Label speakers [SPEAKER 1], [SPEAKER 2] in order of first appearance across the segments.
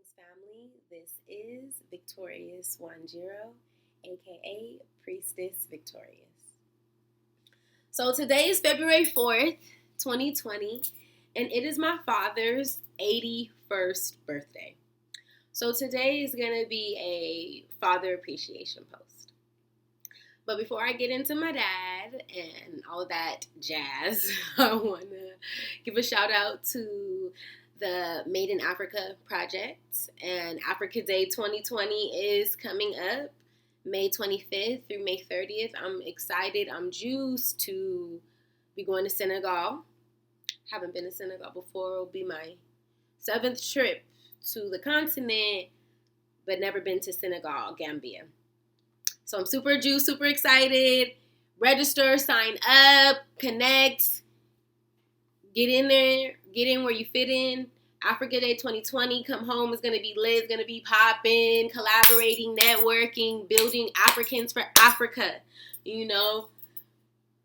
[SPEAKER 1] Greetings, family. This is Victorious 10, aka Priestess Victorious. So today is February 4th, 2020, and it is my father's 81st birthday. So today is going to be a father appreciation post. But before I get into my dad and all that jazz, I want to give a shout out to the Made in Africa project, and Africa Day 2020 is coming up May 25th through May 30th. I'm excited. I'm juiced to be going to Senegal. Haven't been to Senegal before. It'll be my 7th trip to the continent, but never been to Senegal, Gambia. So I'm super juiced, super excited. Register, sign up, connect, get in there, get in where you fit in. Africa Day 2020, come home, is going to be lit, it's going to be popping, collaborating, networking, building Africans for Africa. You know,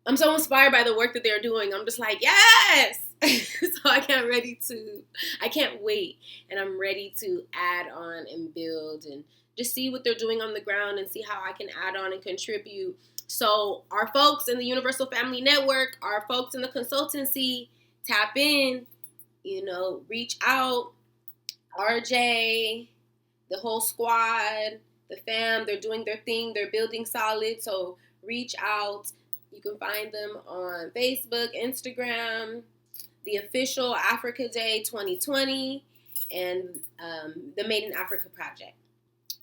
[SPEAKER 1] I'm so inspired by the work that they're doing. I'm just like, yes! So I can't wait. And I'm ready to add on and build and just see what they're doing on the ground and see how I can add on and contribute. So our folks in the Universal Family Network, our folks in the consultancy, tap in, reach out. RJ, the whole squad, the fam, they're doing their thing. They're building solid. So reach out. You can find them on Facebook, Instagram, the official Africa Day 2020, and the Made in Africa project.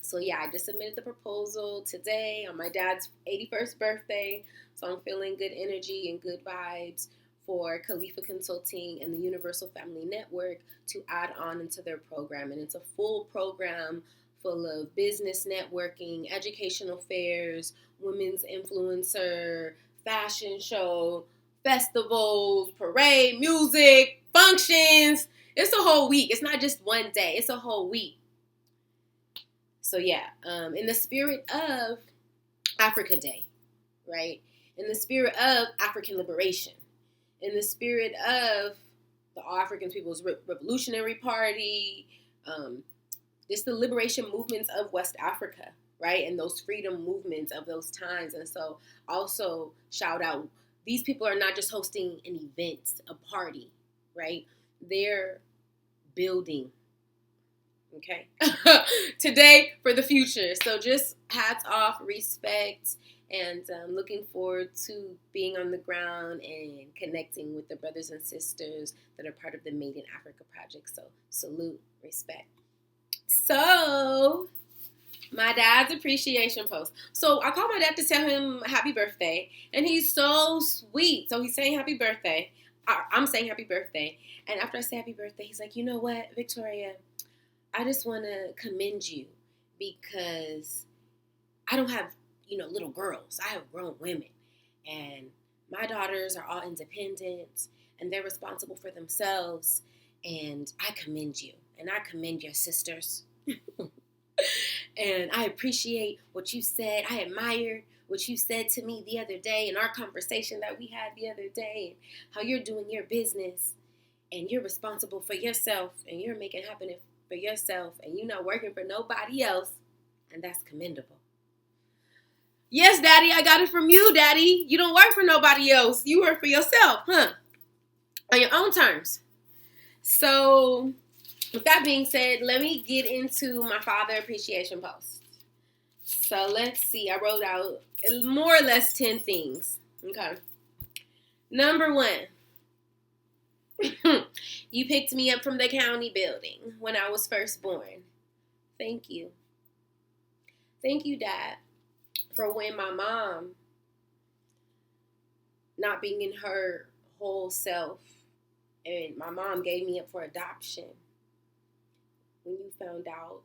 [SPEAKER 1] So yeah, I just submitted the proposal today on my dad's 81st birthday. So I'm feeling good energy and good vibes for Califa Consulting and the Universal Family Network to add on into their program. And it's a full program full of business networking, educational fairs, women's influencer, fashion show, festivals, parade, music, functions. It's a whole week. It's not just one day. It's a whole week. So yeah, in the spirit of Africa Day, right? In the spirit of African liberation, in the spirit of the All African People's Revolutionary Party, just the liberation movements of West Africa, right? And those freedom movements of those times. And so also shout out, these people are not just hosting an event, a party, right? They're building, okay? Today for the future. So just hats off, respect, and looking forward to being on the ground and connecting with the brothers and sisters that are part of the Made in Africa project. So salute, respect. So my dad's appreciation post. So I called my dad to tell him happy birthday, and he's so sweet. So he's saying happy birthday. I'm saying happy birthday. And after I say happy birthday, he's like, you know what, Victoria, I just want to commend you because I don't have, little girls. I have grown women. And my daughters are all independent and they're responsible for themselves. And I commend you. And I commend your sisters. And I appreciate what you said. I admire what you said to me the other day in our conversation that we had the other day. And how you're doing your business. And you're responsible for yourself. And you're making it happen for yourself. And you're not working for nobody else. And that's commendable. Yes, Daddy, I got it from you, Daddy. You don't work for nobody else. You work for yourself, huh? On your own terms. So, with that being said, let me get into my father appreciation post. So, let's see. I wrote out more or less 10 things. Okay. Number 1. You picked me up from the county building when I was first born. Thank you. Thank you, Dad, for when my mom, not being in her whole self, and my mom gave me up for adoption. When you found out,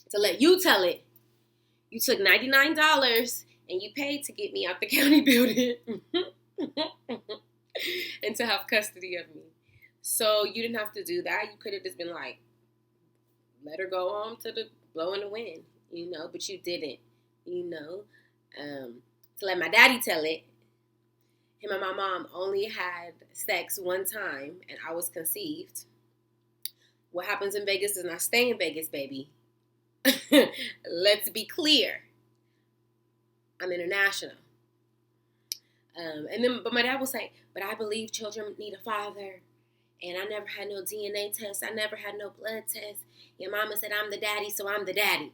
[SPEAKER 1] to let you tell it, you took $99 and you paid to get me out the county building and to have custody of me. So you didn't have to do that. You could have just been like, let her go on to the blow in the wind, but you didn't, to let my daddy tell it. Him and my mom only had sex one time and I was conceived. What happens in Vegas does not stay in Vegas, baby. Let's be clear. I'm international. But my dad will say, but I believe children need a father. And I never had no DNA test. I never had no blood test. Your mama said I'm the daddy, so I'm the daddy.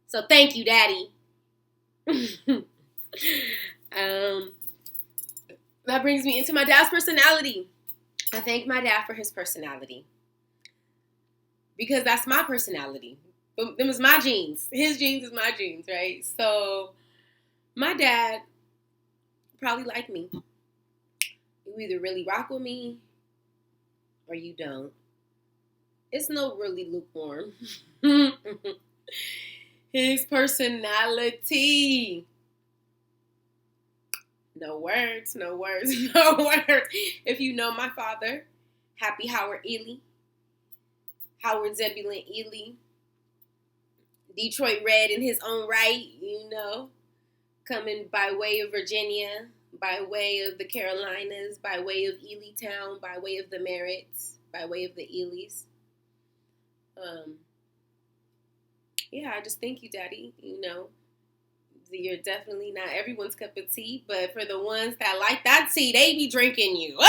[SPEAKER 1] So thank you, daddy. That brings me into my dad's personality. I thank my dad for his personality. Because that's my personality. Them is my genes. His genes is my genes, right? So my dad probably like me. You either really rock with me or you don't. It's no really lukewarm. His personality. No words, no words, no words. If you know my father, Happy Howard Eley, Howard Zubulin Eley, Detroit Red in his own right, coming by way of Virginia, by way of the Carolinas, by way of Elytown, by way of the Merritts, by way of the Eleys. I just thank you, Daddy. You're definitely not everyone's cup of tea, but for the ones that like that tea, they be drinking you.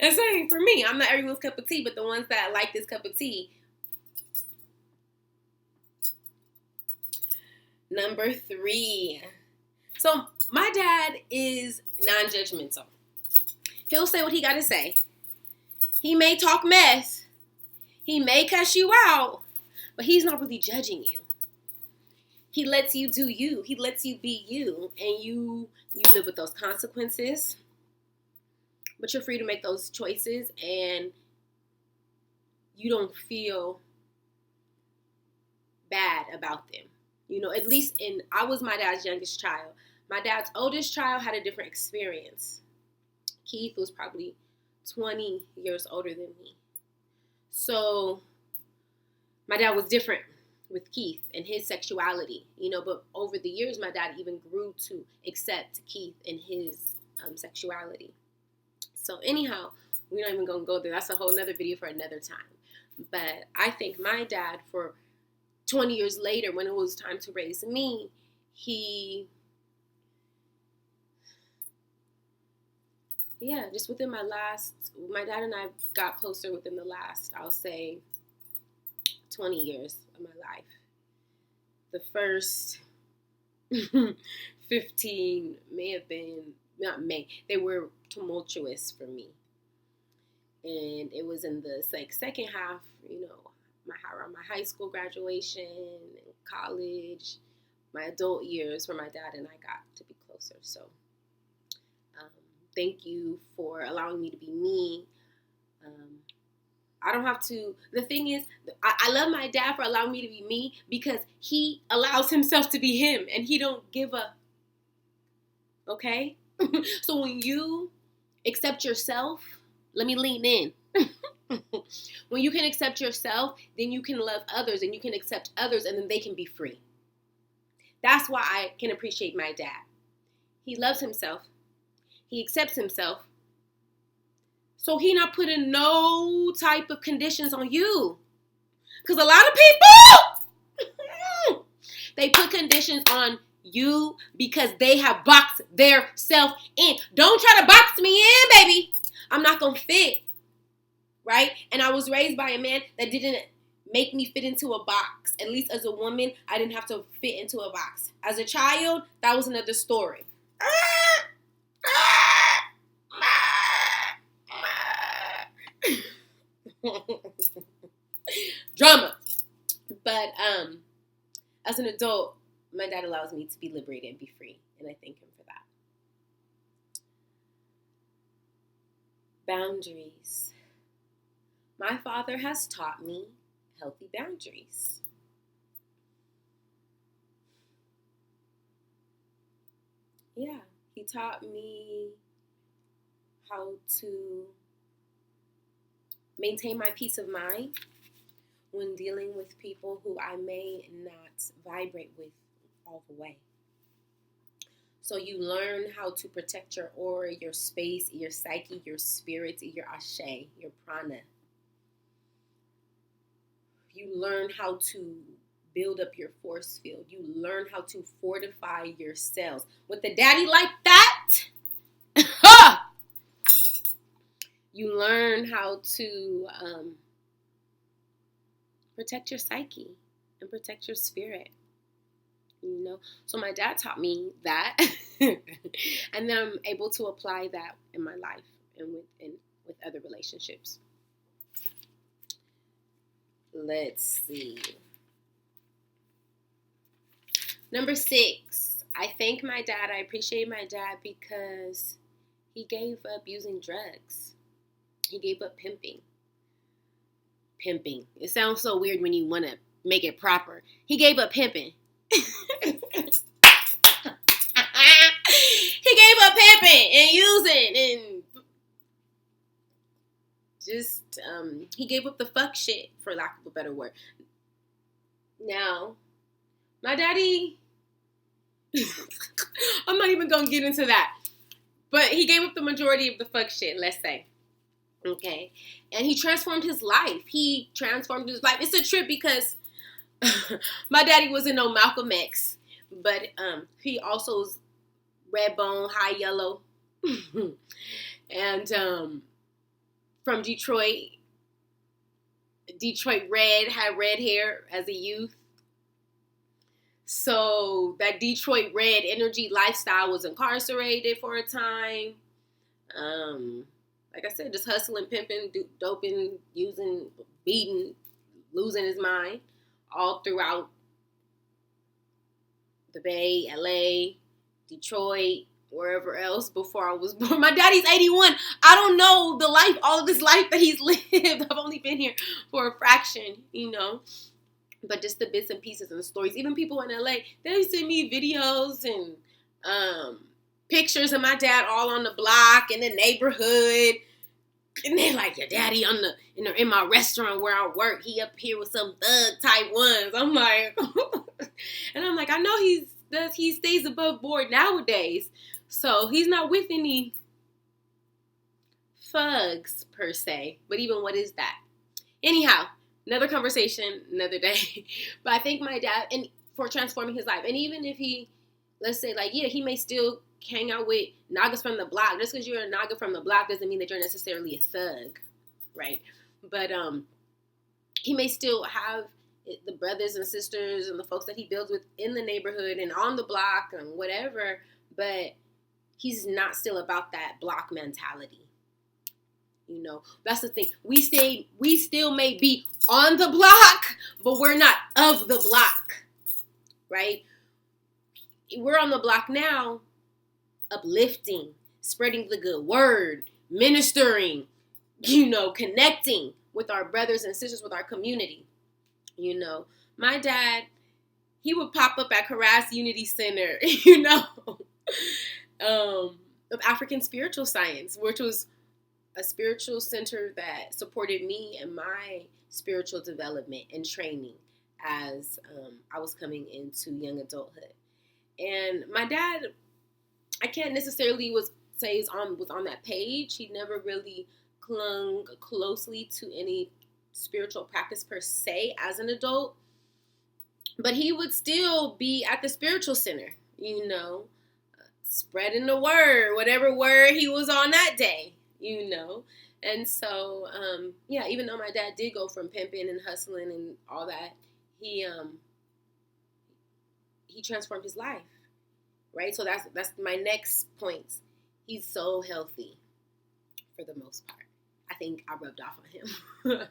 [SPEAKER 1] And same for me. I'm not everyone's cup of tea, but the ones that like this cup of tea. Number 3. So my dad is non-judgmental. He'll say what he got to say. He may talk mess. He may cuss you out, but he's not really judging you. He lets you do you. He lets you be you, and you live with those consequences. But you're free to make those choices, and you don't feel bad about them. At least I was my dad's youngest child. My dad's oldest child had a different experience. Keith was probably 20 years older than me. So my dad was different with Keith and his sexuality, but over the years, my dad even grew to accept Keith and his sexuality. So anyhow, we're not even going to go there. That's a whole nother video for another time. But I thank my dad for 20 years later, when it was time to raise me, just within my dad and I got closer within the last, I'll say, 20 years of my life. The first 15 they were tumultuous for me. And it was in the second half, around my high school graduation, college, my adult years where my dad and I got to be closer. So thank you for allowing me to be me. I don't have to. The thing is, I love my dad for allowing me to be me because he allows himself to be him and he don't give up. Okay? So when you accept yourself, let me lean in. When you can accept yourself, then you can love others and you can accept others and then they can be free. That's why I can appreciate my dad. He loves himself. He accepts himself. So he not putting no type of conditions on you. Because a lot of people, they put conditions on you because they have boxed their self in. Don't try to box me in, baby. I'm not going to fit. Right? And I was raised by a man that didn't make me fit into a box. At least as a woman, I didn't have to fit into a box. As a child, that was another story. Drama. But as an adult, my dad allows me to be liberated and be free. And I thank him for that. Boundaries. My father has taught me healthy boundaries. Yeah, he taught me how to maintain my peace of mind when dealing with people who I may not vibrate with all the way. So you learn how to protect your aura, your space, your psyche, your spirit, your ashe, your prana. You learn how to build up your force field. You learn how to fortify your cells. With a daddy like that, you learn how to protect your psyche and protect your spirit. You know, so my dad taught me that, and then I'm able to apply that in my life and with other relationships. Let's see. Number 6, I thank my dad. I appreciate my dad because he gave up using drugs. He gave up pimping. Pimping. It sounds so weird when you want to make it proper. He gave up pimping. He gave up pimping and using and just he gave up the fuck shit, for lack of a better word. Now, my daddy, I'm not even gonna get into that, but he gave up the majority of the fuck shit, let's say. Okay, and he transformed his life. It's a trip because my daddy wasn't no Malcolm X, but he also was red bone, high yellow, and from Detroit red, had red hair as a youth. So that Detroit red energy lifestyle, was incarcerated for a time. Like I said, just hustling, pimping, doping, using, beating, losing his mind all throughout the Bay, LA, Detroit, wherever else before I was born. My daddy's 81. I don't know all of this life that he's lived. I've only been here for a fraction, you know. But just the bits and pieces and the stories. Even people in LA, they send me videos and pictures of my dad all on the block in the neighborhood. And they're like, your daddy in my restaurant where I work, he up here with some thug type ones. I'm like, and I'm like, I know he stays above board nowadays. So he's not with any thugs per se. But even what is that? Anyhow, another conversation, another day. But I thank my dad for transforming his life. And even if he, let's say, like, yeah, he may still hang out with Nagas from the block. Just because you're a Naga from the block doesn't mean that you're necessarily a thug, right? But he may still have the brothers and sisters and the folks that he builds with in the neighborhood and on the block and whatever, but he's not still about that block mentality. You know, that's the thing. We still may be on the block, but we're not of the block, right? We're on the block now, uplifting, spreading the good word, ministering, you know, connecting with our brothers and sisters, with our community. You know, my dad, he would pop up at Harass Unity Center, you know, of African Spiritual Science, which was a spiritual center that supported me and my spiritual development and training as I was coming into young adulthood. And my dad, I can't necessarily say was on that page. He never really clung closely to any spiritual practice per se as an adult, but he would still be at the spiritual center, you know, spreading the word, whatever word he was on that day, you know. And so, yeah, even though my dad did go from pimping and hustling and all that, he transformed his life, right? So that's my next point. He's so healthy for the most part. I think I rubbed off on him.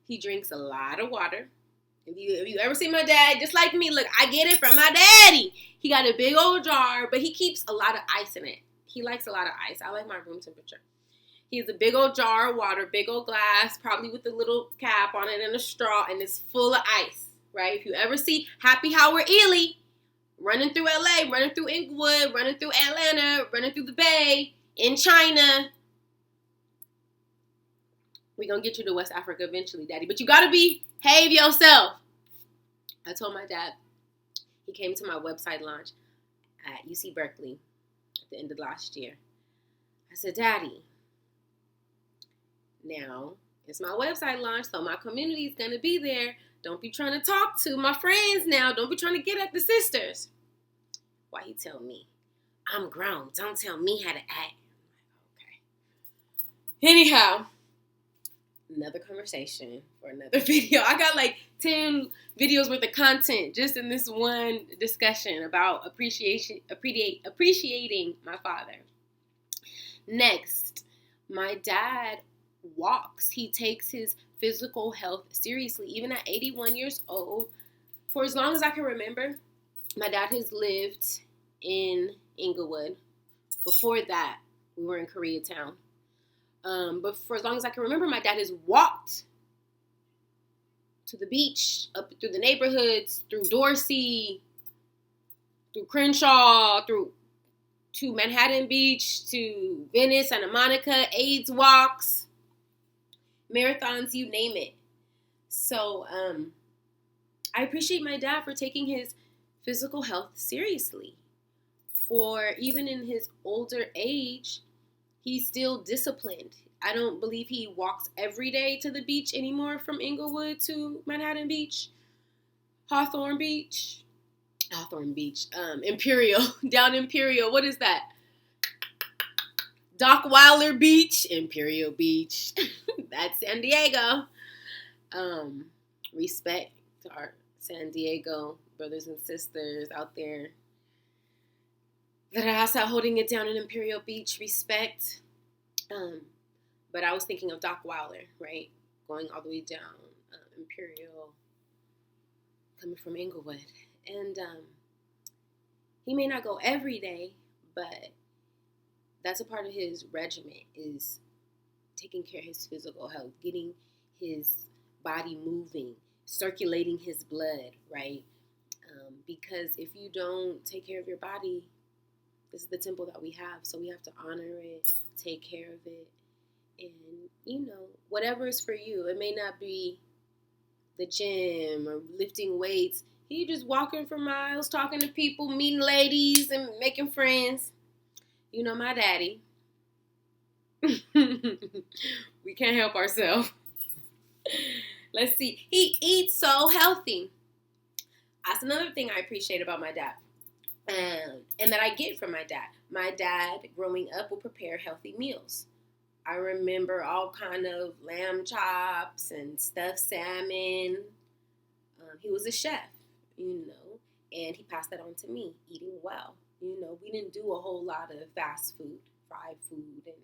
[SPEAKER 1] He drinks a lot of water. If you ever see my dad, just like me, look, I get it from my daddy. He got a big old jar, but he keeps a lot of ice in it. He likes a lot of ice. I like my room temperature. He has a big old jar of water, big old glass, probably with a little cap on it and a straw, and it's full of ice, right? If you ever see Happy Howard Eley running through LA, running through Inglewood, running through Atlanta, running through the Bay, in China, we're going to get you to West Africa eventually, Daddy. But you got to behave yourself. I told my dad, he came to my website launch. at UC Berkeley at the end of last year. I said, Daddy, now it's my website launch, so my community is going to be there. Don't be trying to talk to my friends now. Don't be trying to get at the sisters. Why he tell me? I'm grown. Don't tell me how to act. Okay. Anyhow, another conversation for another video. I got like 10 videos worth of content just in this one discussion about appreciating my father. Next, my dad walks. He takes his physical health seriously, even at 81 years old. For as long as I can remember, my dad has lived in Inglewood. Before that, we were in Koreatown. But for as long as I can remember, my dad has walked to the beach, up through the neighborhoods, through Dorsey, through Crenshaw, to Manhattan Beach, to Venice, Santa Monica, AIDS walks, marathons, you name it. So I appreciate my dad for taking his physical health seriously. For even in his older age, he's still disciplined. I don't believe he walks every day to the beach anymore from Inglewood to Manhattan Beach, Hawthorne Beach, Imperial, down Imperial. What is that? Dockweiler Beach, Imperial Beach. That's San Diego. Respect to our San Diego brothers and sisters out there that are outside holding it down in Imperial Beach. Respect. But I was thinking of Dockweiler, right? Going all the way down Imperial, coming from Inglewood. And he may not go every day, but that's a part of his regimen, is taking care of his physical health, getting his body moving, circulating his blood, right? Because if you don't take care of your body, this is the temple that we have, so we have to honor it, take care of it, and, whatever is for you. It may not be the gym or lifting weights. You just walking for miles, talking to people, meeting ladies, and making friends. My daddy. We can't help ourselves. Let's see. He eats so healthy. That's another thing I appreciate about my dad. And that I get from my dad. My dad, growing up, would prepare healthy meals. I remember all kind of lamb chops and stuffed salmon. He was a chef, and he passed that on to me, eating well. We didn't do a whole lot of fast food, fried food, and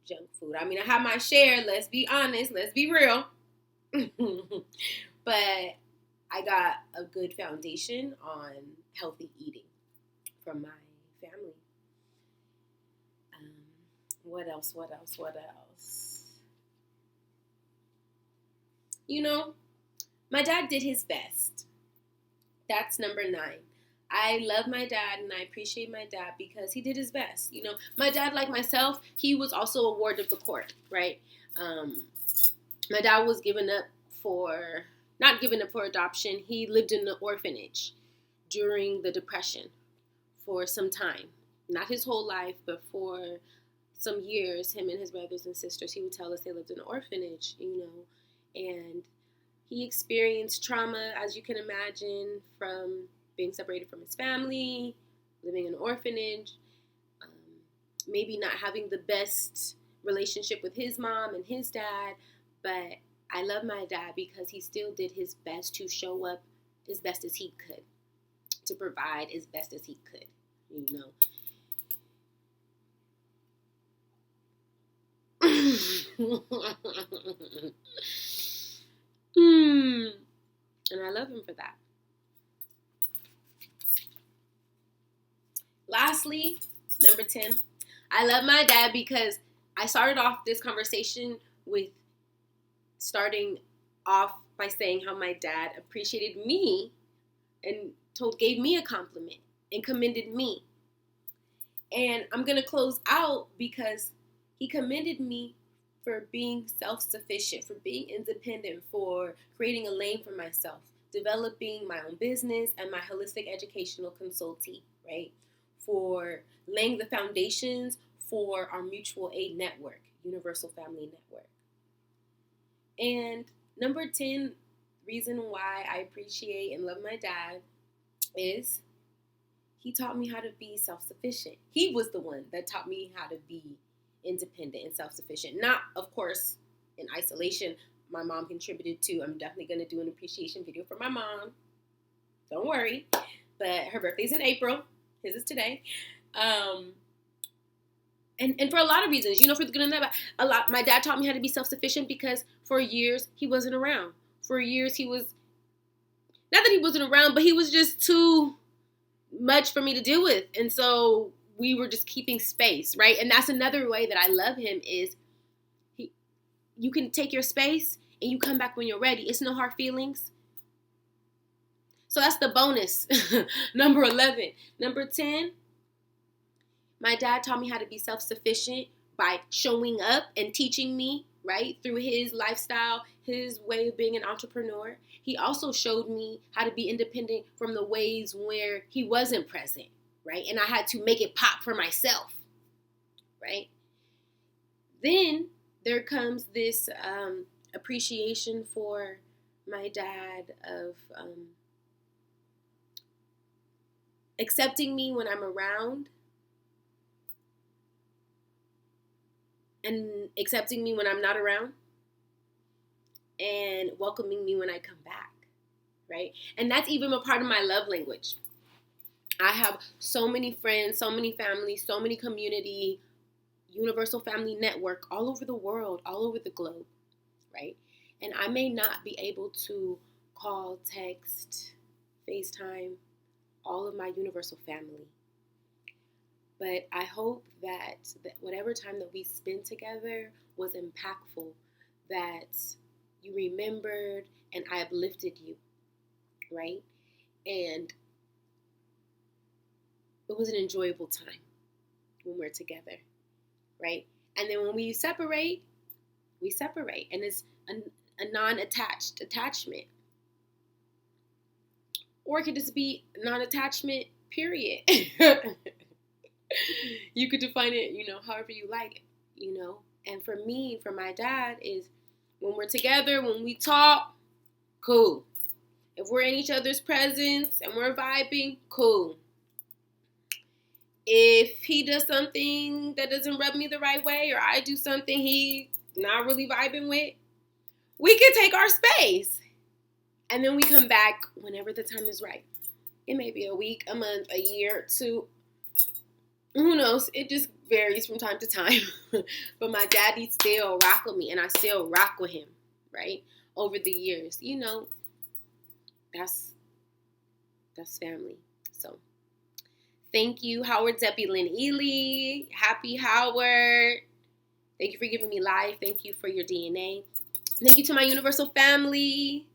[SPEAKER 1] junk food. I mean, I had my share, let's be honest, let's be real. But I got a good foundation on healthy eating from my family. What else? My dad did his best. That's number 9. I love my dad and I appreciate my dad because he did his best. My dad, like myself, he was also a ward of the court, right? My dad was not given up for adoption. He lived in an orphanage during the Depression for some time. Not his whole life, but for some years, him and his brothers and sisters, he would tell us they lived in an orphanage, and he experienced trauma, as you can imagine, from being separated from his family, living in an orphanage, maybe not having the best relationship with his mom and his dad, but I love my dad because he still did his best to show up as best as he could, to provide as best as he could, And I love him for that. Lastly, number 10, I love my dad because I started off this conversation with starting off by saying how my dad appreciated me and gave me a compliment and commended me. And I'm going to close out because he commended me for being self-sufficient, for being independent, for creating a lane for myself, developing my own business and my holistic educational consulting, right? for laying the foundations for our mutual aid network, Universal Family Network. And number 10 reason why I appreciate and love my dad is he taught me how to be self-sufficient. He was the one that taught me how to be independent and self-sufficient. Not, of course, in isolation. My mom contributed too. I'm definitely going to do an appreciation video for my mom. Don't worry. But her birthday's in April. His is today. And for a lot of reasons, for the good and the bad. My dad taught me how to be self-sufficient because for years he wasn't around. For years he was, not that he wasn't around, but he was just too much for me to deal with. And so we were just keeping space, right? And that's another way that I love him is you can take your space and you come back when you're ready. It's no hard feelings. So that's the bonus. Number 11. Number 10, my dad taught me how to be self-sufficient by showing up and teaching me, right, through his lifestyle, his way of being an entrepreneur. He also showed me how to be independent from the ways where he wasn't present, right? And I had to make it pop for myself, right? Then there comes this appreciation for my dad of accepting me when I'm around and accepting me when I'm not around and welcoming me when I come back, right? And that's even a part of my love language. I have so many friends, so many families, so many community, Universal Family Network all over the world, all over the globe, right? And I may not be able to call, text, FaceTime all of my Universal family. But I hope that whatever time that we spend together was impactful, that you remembered and I uplifted you, right? And it was an enjoyable time when we're together, right? And then when we separate. And it's a non-attached attachment. Or it could just be non-attachment, period. You could define it, however you like it, And for me, for my dad, is when we're together, when we talk, cool. If we're in each other's presence and we're vibing, cool. If he does something that doesn't rub me the right way, or I do something he not really vibing with, we can take our space. And then we come back whenever the time is right. It may be a week, a month, a year, 2. Who knows? It just varies from time to time. But my daddy still rock with me, and I still rock with him, right? Over the years. That's family. So thank you, Howard Zubulin Eley. Happy Howard. Thank you for giving me life. Thank you for your DNA. Thank you to my Universal family.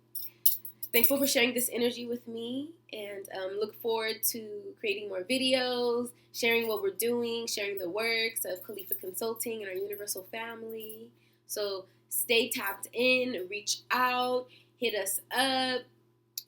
[SPEAKER 1] Thankful for sharing this energy with me, and look forward to creating more videos, sharing what we're doing, sharing the works of Califa Consulting and our Universal family. So stay tapped in, reach out, hit us up,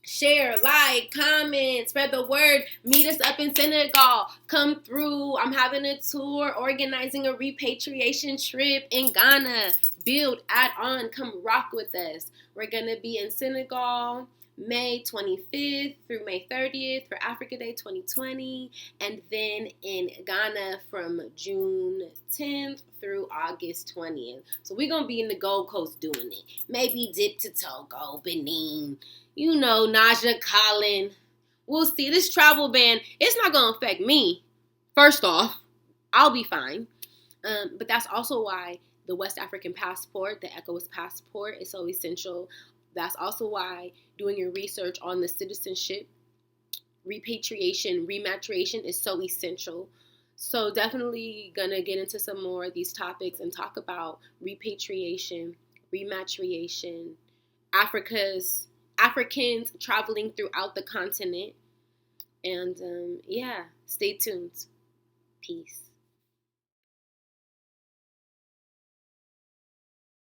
[SPEAKER 1] share, like, comment, spread the word, meet us up in Senegal, come through. I'm having a tour, organizing a repatriation trip in Ghana. Build, add on, come rock with us. We're going to be in Senegal May 25th through May 30th for AfRaKa Day 2020, and then in Ghana from June 10th through August 20th. So we're going to be in the Gold Coast doing it. Maybe dip to Togo, Benin, Naja, Colin. We'll see. This travel ban, it's not going to affect me. First off, I'll be fine. But that's also why the West African passport, the ECOWAS passport, is so essential. That's also why doing your research on the citizenship, repatriation, rematriation is so essential. So definitely gonna get into some more of these topics and talk about repatriation, rematriation, Africans traveling throughout the continent. And stay tuned. Peace.